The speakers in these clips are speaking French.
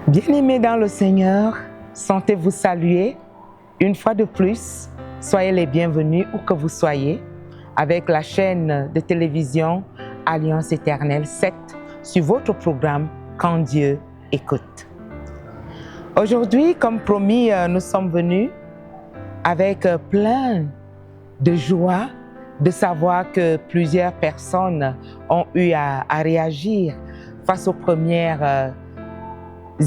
Bien-aimés dans le Seigneur, sentez-vous salués. Une fois de plus, soyez les bienvenus où que vous soyez avec la chaîne de télévision Alliance Éternelle 7 sur votre programme Quand Dieu écoute. Aujourd'hui, comme promis, nous sommes venus avec plein de joie de savoir que plusieurs personnes ont eu à réagir face aux premières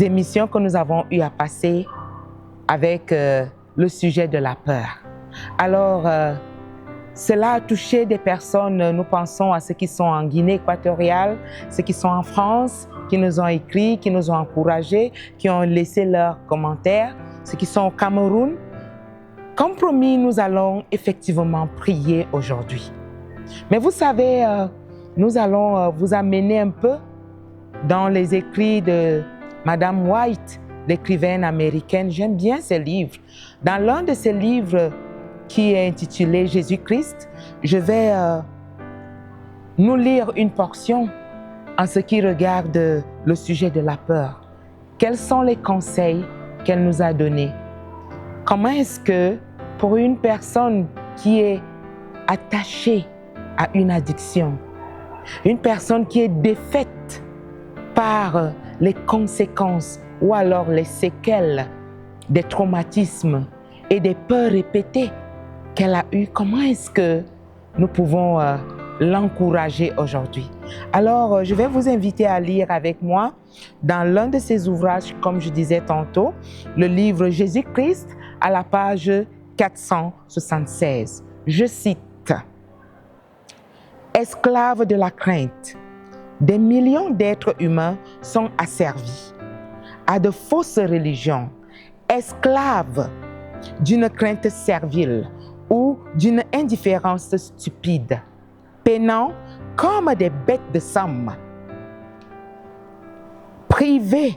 émissions que nous avons eu à passer avec le sujet de la peur. Alors, cela a touché des personnes, nous pensons à ceux qui sont en Guinée équatoriale, ceux qui sont en France, qui nous ont écrit, qui nous ont encouragés, qui ont laissé leurs commentaires, ceux qui sont au Cameroun. Comme promis, nous allons effectivement prier aujourd'hui. Mais vous savez, nous allons vous amener un peu dans les écrits de Madame White, l'écrivaine américaine. J'aime bien ses livres. Dans l'un de ses livres qui est intitulé Jésus-Christ, je vais nous lire une portion en ce qui regarde le sujet de la peur. Quels sont les conseils qu'elle nous a donnés? Comment est-ce que pour une personne qui est attachée à une addiction, une personne qui est défaite par les conséquences ou alors les séquelles des traumatismes et des peurs répétées qu'elle a eues, comment est-ce que nous pouvons l'encourager aujourd'hui? Alors, je vais vous inviter à lire avec moi dans l'un de ses ouvrages, comme je disais tantôt, le livre Jésus-Christ à la page 476. Je cite: « Esclaves de la crainte, des millions d'êtres humains sont asservis à de fausses religions, esclaves d'une crainte servile ou d'une indifférence stupide, peinant comme des bêtes de somme, privés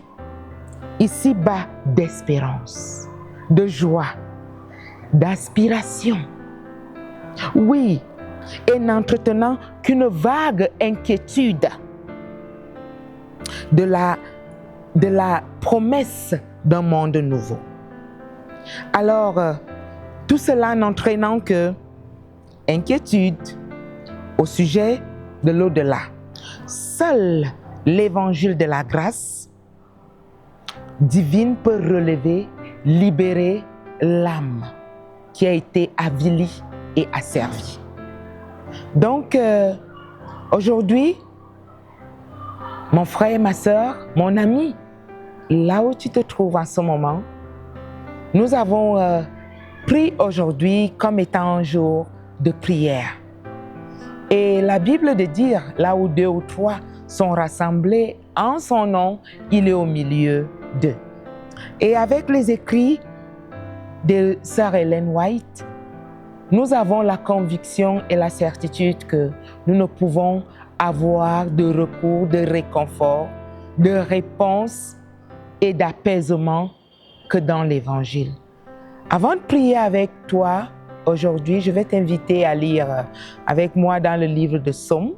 ici-bas d'espérance, de joie, d'aspiration. Oui, et n'entretenant qu'une vague inquiétude de la promesse d'un monde nouveau. » Alors, tout cela n'entraînant que inquiétude au sujet de l'au-delà. Seul l'évangile de la grâce divine peut relever, libérer l'âme qui a été avilie et asservie. Donc, aujourd'hui, mon frère et ma sœur, mon ami, là où tu te trouves en ce moment, nous avons pris aujourd'hui comme étant un jour de prière. Et la Bible de dire, là où 2 ou 3 sont rassemblés en son nom, il est au milieu d'eux. Et avec les écrits de sœur Ellen White, nous avons la conviction et la certitude que nous ne pouvons avoir de recours, de réconfort, de réponse et d'apaisement que dans l'Évangile. Avant de prier avec toi aujourd'hui, je vais t'inviter à lire avec moi dans le livre de Psaumes,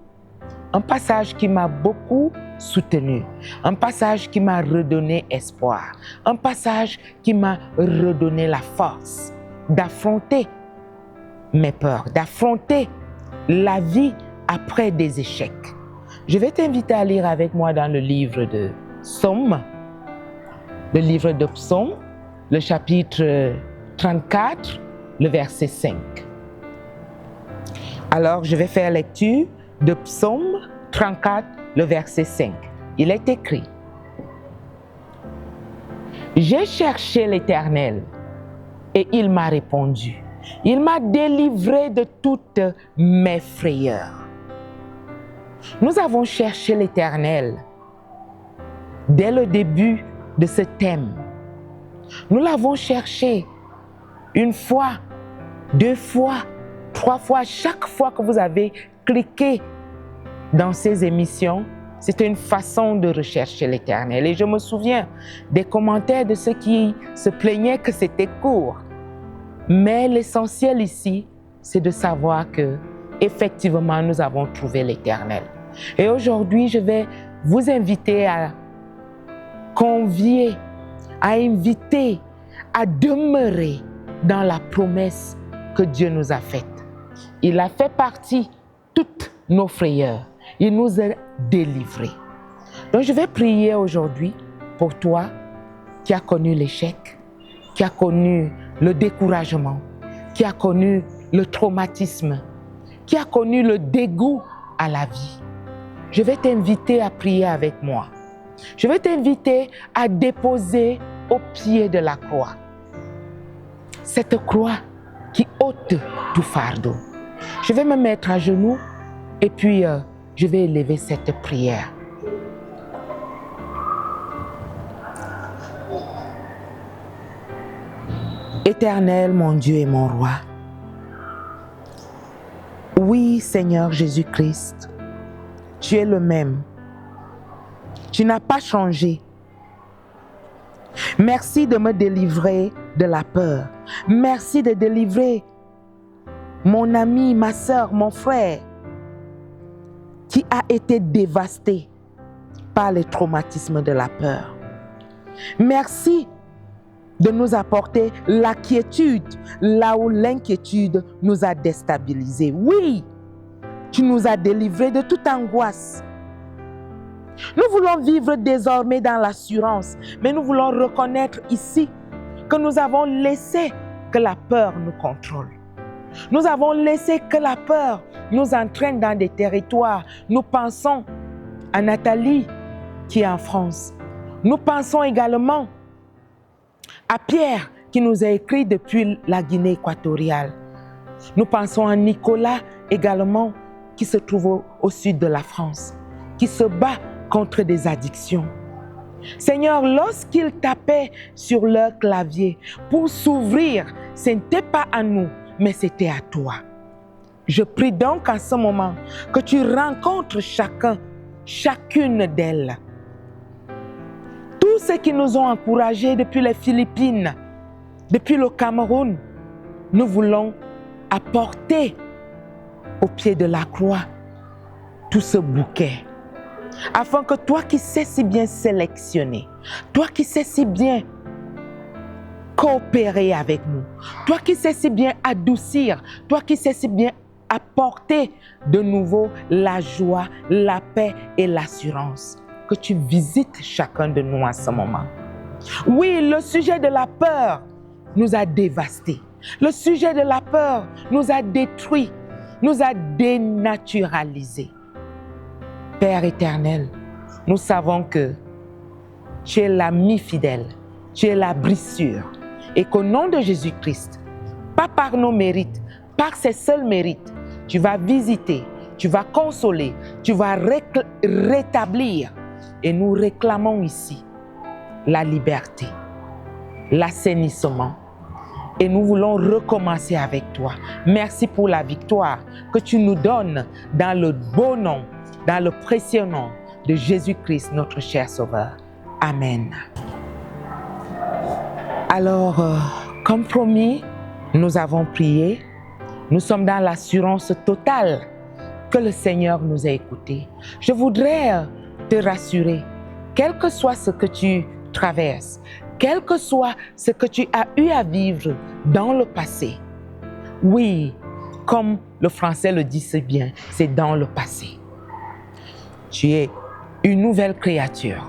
un passage qui m'a beaucoup soutenu, un passage qui m'a redonné espoir, un passage qui m'a redonné la force d'affronter mes peurs, d'affronter la vie après des échecs. Je vais t'inviter à lire avec moi dans le livre de Psaumes, le livre de Psaumes, le chapitre 34, le verset 5. Alors, je vais faire lecture de Psaume 34, le verset 5. Il est écrit: « J'ai cherché l'Éternel et il m'a répondu. Il m'a délivré de toutes mes frayeurs. » Nous avons cherché l'Éternel dès le début de ce thème. Nous l'avons cherché 1 fois, 2 fois, 3 fois. Chaque fois que vous avez cliqué dans ces émissions, c'était une façon de rechercher l'Éternel. Et je me souviens des commentaires de ceux qui se plaignaient que c'était court. Mais l'essentiel ici, c'est de savoir que effectivement, nous avons trouvé l'Éternel. Et aujourd'hui, je vais vous inviter à convier, à inviter, à demeurer dans la promesse que Dieu nous a faite. Il a fait partie toutes nos frayeurs. Il nous a délivrés. Donc je vais prier aujourd'hui pour toi qui as connu l'échec, qui a connu le découragement, qui a connu le traumatisme, qui a connu le dégoût à la vie. Je vais t'inviter à prier avec moi. Je vais t'inviter à déposer au pied de la croix cette croix qui ôte tout fardeau. Je vais me mettre à genoux et puis je vais élever cette prière. Éternel, mon Dieu et mon roi, oui, Seigneur Jésus-Christ, tu es le même. Tu n'as pas changé. Merci de me délivrer de la peur. Merci de délivrer mon ami, ma soeur, mon frère qui a été dévasté par les traumatismes de la peur. Merci de nous apporter la quiétude là où l'inquiétude nous a déstabilisés. Oui, tu nous as délivrés de toute angoisse. Nous voulons vivre désormais dans l'assurance, mais nous voulons reconnaître ici que nous avons laissé que la peur nous contrôle. Nous avons laissé que la peur nous entraîne dans des territoires. Nous pensons à Nathalie qui est en France. Nous pensons également à Pierre qui nous a écrit depuis la Guinée équatoriale. Nous pensons à Nicolas également qui se trouve au sud de la France, qui se bat contre des addictions. Seigneur, lorsqu'ils tapaient sur leur clavier pour s'ouvrir, ce n'était pas à nous, mais c'était à toi. Je prie donc en ce moment que tu rencontres chacune d'elles. Tous ceux qui nous ont encouragés depuis les Philippines, depuis le Cameroun, nous voulons apporter au pied de la croix tout ce bouquet. Afin que toi qui sais si bien sélectionner, toi qui sais si bien coopérer avec nous, toi qui sais si bien adoucir, toi qui sais si bien apporter de nouveau la joie, la paix et l'assurance, que tu visites chacun de nous à ce moment. Oui, le sujet de la peur nous a dévastés. Le sujet de la peur nous a détruits, nous a dénaturalisés. Père éternel, nous savons que tu es l'ami fidèle, tu es l'abri sûr, et qu'au nom de Jésus-Christ, pas par nos mérites, par ses seuls mérites, tu vas visiter, tu vas consoler, tu vas rétablir. Et nous réclamons ici la liberté, l'assainissement. Et nous voulons recommencer avec toi. Merci pour la victoire que tu nous donnes dans le beau nom, dans le précieux nom de Jésus-Christ, notre cher Sauveur. Amen. Alors, comme promis, nous avons prié. Nous sommes dans l'assurance totale que le Seigneur nous a écoutés. Je voudrais te rassurer, quel que soit ce que tu traverses, quel que soit ce que tu as eu à vivre dans le passé. Oui, comme le français le dit si bien, c'est dans le passé. Tu es une nouvelle créature.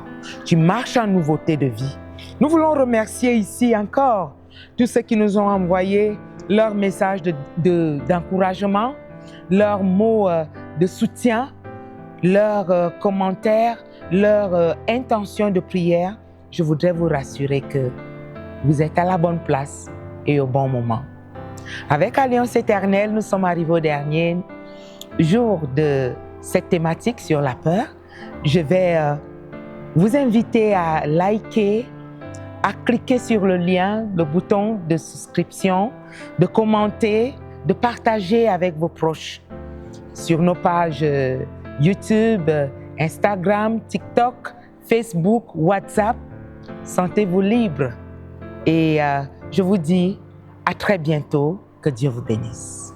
Tu marches en nouveauté de vie. Nous voulons remercier ici encore tous ceux qui nous ont envoyé leurs messages d'encouragement, leurs mots de soutien, leurs commentaires, leurs intentions de prière. Je voudrais vous rassurer que vous êtes à la bonne place et au bon moment. Avec Alliance Éternelle, nous sommes arrivés au dernier jour de cette thématique sur la peur. Je vais vous inviter à liker, à cliquer sur le lien, le bouton de souscription, de commenter, de partager avec vos proches sur nos pages YouTube, Instagram, TikTok, Facebook, WhatsApp. Sentez-vous libre et je vous dis à très bientôt. Que Dieu vous bénisse.